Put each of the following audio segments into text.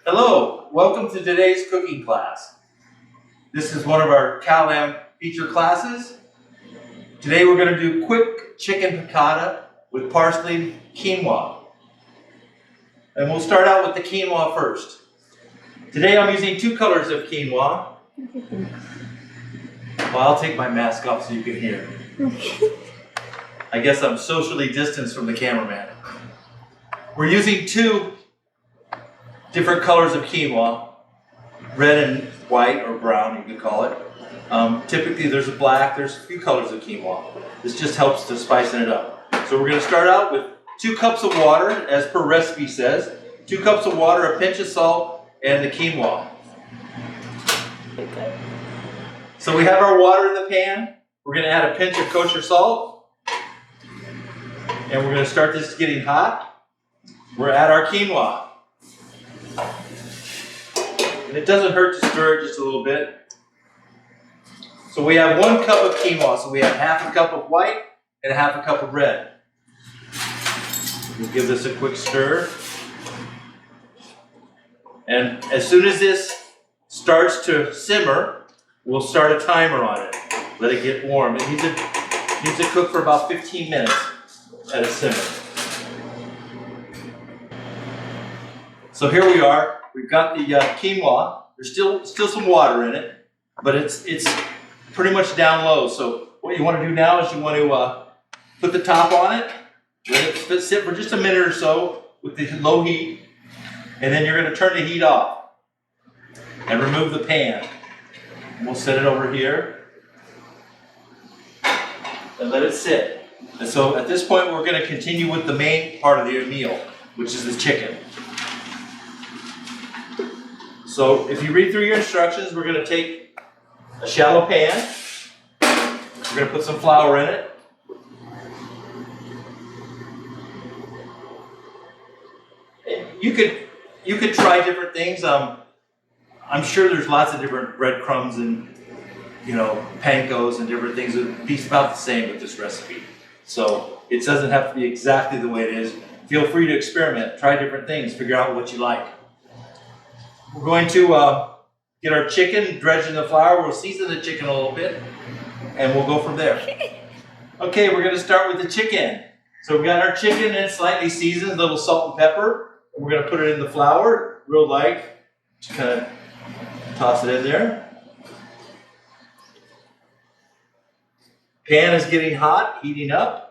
Hello, welcome to today's cooking class. This is one of our Cal-Am feature classes. Today we're going to do quick chicken piccata with Parslied Quinoa. And we'll start out with the quinoa first. Today I'm using 2 colors of quinoa. Well, I'll take my mask off so you can hear. I guess I'm socially distanced from the cameraman. We're using 2 different colors of quinoa, red and white or brown, you could call it. Typically there's a black, there's a few colors of quinoa. This just helps to spice it up. So we're going to start out with 2 cups of water, as per recipe says. 2 cups of water, a pinch of salt, and the quinoa. So we have our water in the pan. We're going to add a pinch of kosher salt. And we're going to start this getting hot. We're at our quinoa. And it doesn't hurt to stir it just a little bit. So we have 1 cup of quinoa. So we have half a cup of white and half a cup of red. We'll give this a quick stir. And as soon as this starts to simmer, we'll start a timer on it. Let it get warm. It needs to cook for about 15 minutes at a simmer. So here we are. We've got the quinoa. There's still some water in it, but it's pretty much down low. So what you want to do now is you want to put the top on it, let it sit for just a minute or so with the low heat, and then you're going to turn the heat off and remove the pan. And we'll set it over here and let it sit. And so at this point, we're going to continue with the main part of the meal, which is the chicken. So if you read through your instructions, we're going to take a shallow pan. We're going to put some flour in it. You could try different things. I'm sure there's lots of different breadcrumbs and pancos and different things. It'd be about the same with this recipe. So it doesn't have to be exactly the way it is. Feel free to experiment, try different things, figure out what you like. We're going to get our chicken dredged in the flour. We'll season the chicken a little bit, and we'll go from there. Okay, we're going to start with the chicken. So we got our chicken and slightly seasoned, a little salt and pepper. We're going to put it in the flour, real light. Just kind of toss it in there. Pan is getting hot, heating up.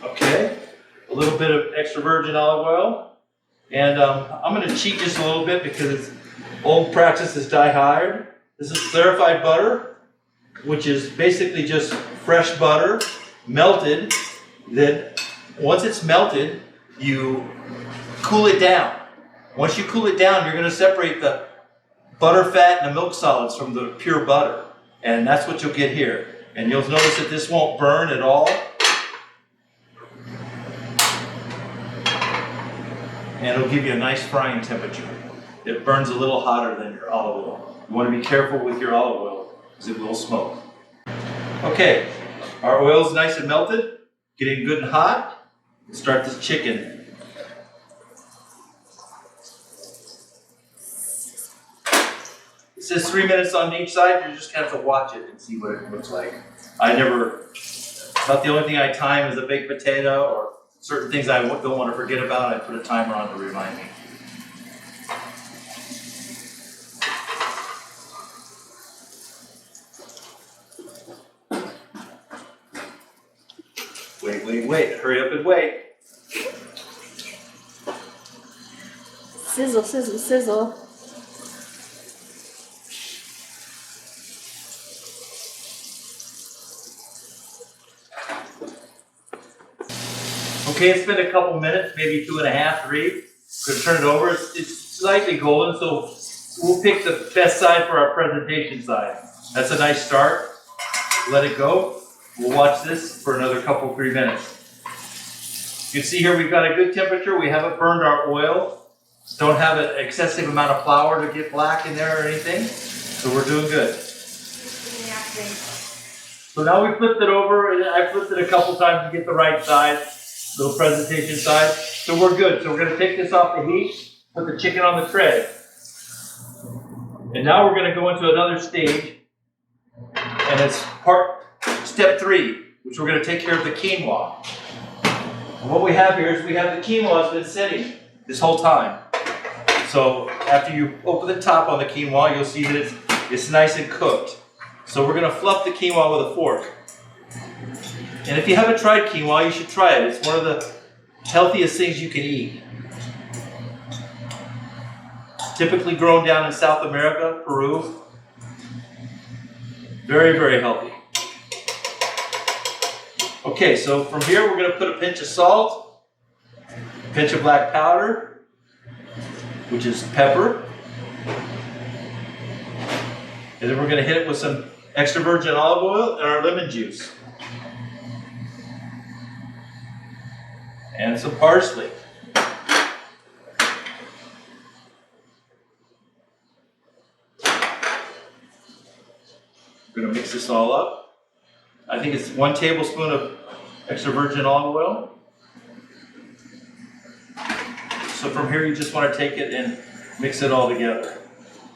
Okay, a little bit of extra virgin olive oil. And I'm going to cheat just a little bit because it's old practice is die hard. This is clarified butter, which is basically just fresh butter, melted. Then once it's melted, you cool it down. Once you cool it down, you're going to separate the butter fat and the milk solids from the pure butter. And that's what you'll get here. And you'll notice that this won't burn at all. And it'll give you a nice frying temperature. It burns a little hotter than your olive oil. You want to be careful with your olive oil because it will smoke. Okay, our oil is nice and melted, getting good and hot. Let's start this chicken. It says 3 minutes on each side. You just have to watch it and see what it looks like. About the only thing I time is a baked potato or certain things I don't want to forget about. I put a timer on to remind me. Wait. Hurry up and wait. Sizzle, sizzle, sizzle. Okay, it's been a couple minutes, maybe 2.5, 3. We're going to turn it over. It's slightly golden, so we'll pick the best side for our presentation side. That's a nice start. Let it go. We'll watch this for another 3 minutes. You can see here we've got a good temperature. We haven't burned our oil. Don't have an excessive amount of flour to get black in there or anything. So we're doing good. So now we flipped it over, and I flipped it a couple times to get the right side, little presentation side. So we're good. So we're going to take this off the heat, put the chicken on the tray. And now we're going to go into another stage, and it's step 3, which we're going to take care of the quinoa. And what we have here is we have the quinoa has been sitting this whole time. So after you open the top on the quinoa, you'll see that it's nice and cooked. So we're going to fluff the quinoa with a fork. And if you haven't tried quinoa, you should try it. It's one of the healthiest things you can eat. Typically grown down in South America, Peru. Very, very healthy. Okay, so from here we're going to put a pinch of salt, a pinch of black powder, which is pepper. And then we're going to hit it with some extra virgin olive oil and our lemon juice. And some parsley. We're going to mix this all up. I think it's 1 tablespoon of extra virgin olive oil. So from here you just want to take it and mix it all together.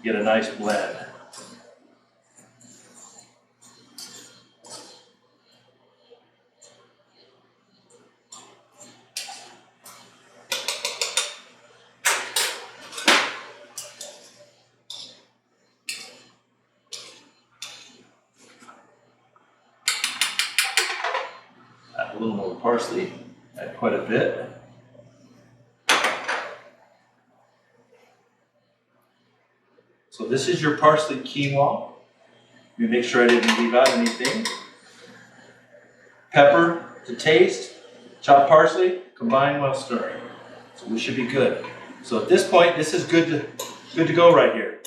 Get a nice blend. Add a little more parsley, add quite a bit. So this is your Parslied Quinoa. Let me make sure I didn't leave out anything. Pepper to taste, chopped parsley, combine while stirring. So we should be good. So at this point, this is good to go right here.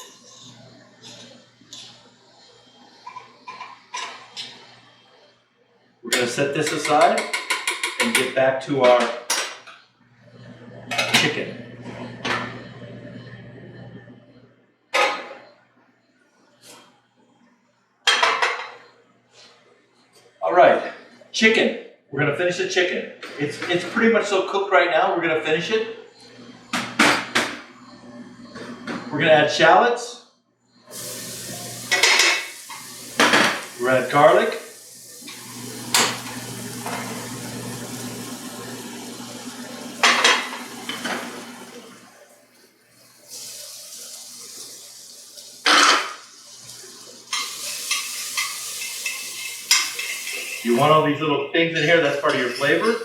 We're going to set this aside and get back to our chicken. All right, chicken. We're going to finish the chicken. It's pretty much so cooked right now. We're going to finish it. We're going to add shallots. We're going to add garlic. You want all these little things in here, that's part of your flavor.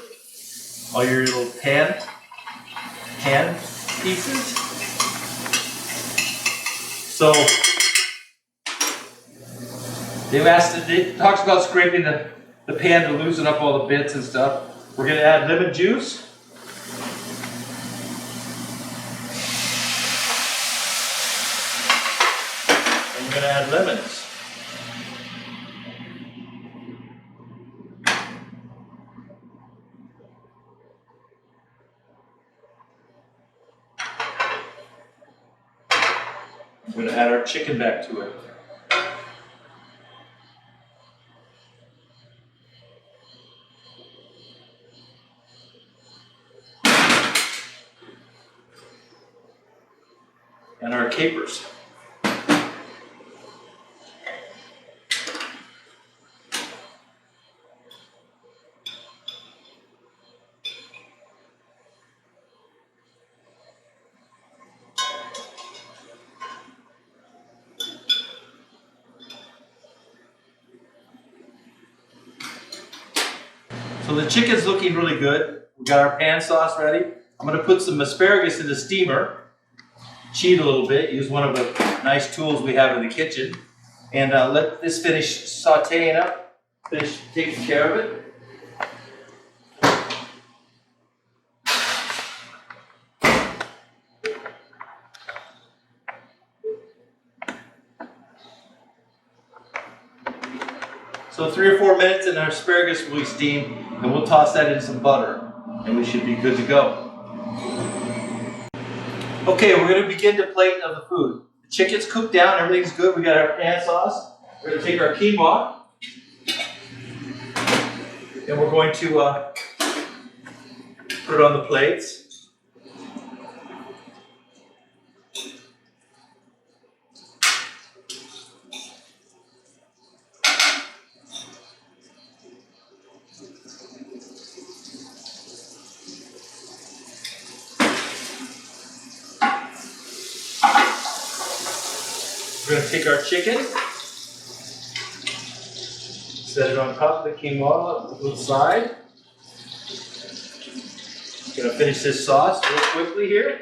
All your little pan pieces. So, it talks about scraping the pan to loosen up all the bits and stuff. We're going to add lemon juice. And we're going to add lemons. We're going to add our chicken back to it. And our capers. So the chicken's looking really good. We got our pan sauce ready. I'm going to put some asparagus in the steamer. Cheat a little bit. Use one of the nice tools we have in the kitchen. And let this finish sauteing up. Finish taking care of it. So 3 or 4 minutes and our asparagus will be steamed, and we'll toss that in some butter, and we should be good to go. Okay, we're going to begin the plate of the food. The chicken's cooked down, everything's good. We got our pan sauce. We're going to take our quinoa and we're going to put it on the plates. We're going to take our chicken, set it on top of the quinoa on the side. Going to finish this sauce real quickly here.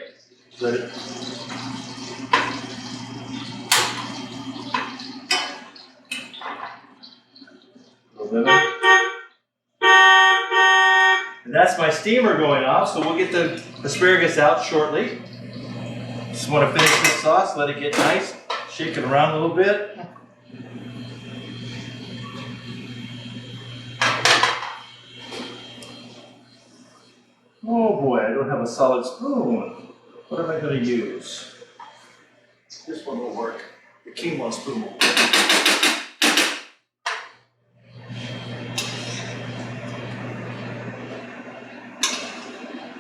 Let it. Lemon. And that's my steamer going off, so we'll get the asparagus out shortly. Just want to finish this sauce, let it get nice. Shake it around a little bit. Oh boy, I don't have a solid spoon. What am I going to use? This one will work. The quinoa spoon will work.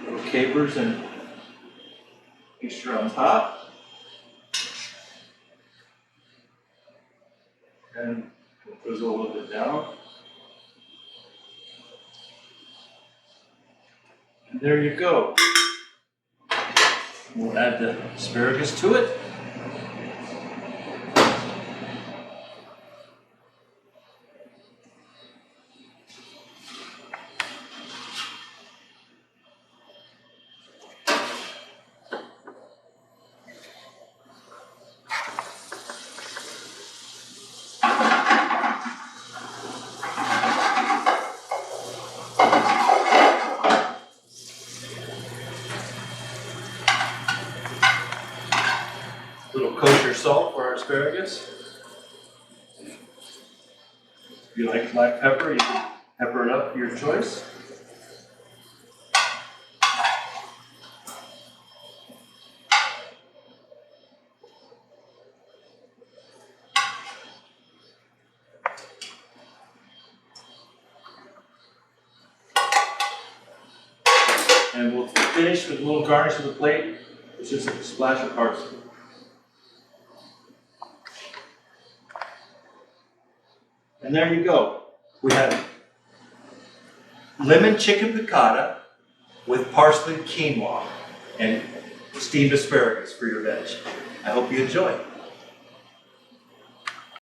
Little capers and mixture on top. And we'll drizzle a little bit down. And there you go. We'll add the asparagus to it. Little kosher salt for our asparagus. If you like black pepper, you can pepper it up to your choice. And we'll finish with a little garnish of the plate. It's just a splash of parsley. And there you go. We have lemon chicken piccata with parslied quinoa and steamed asparagus for your veg. I hope you enjoy.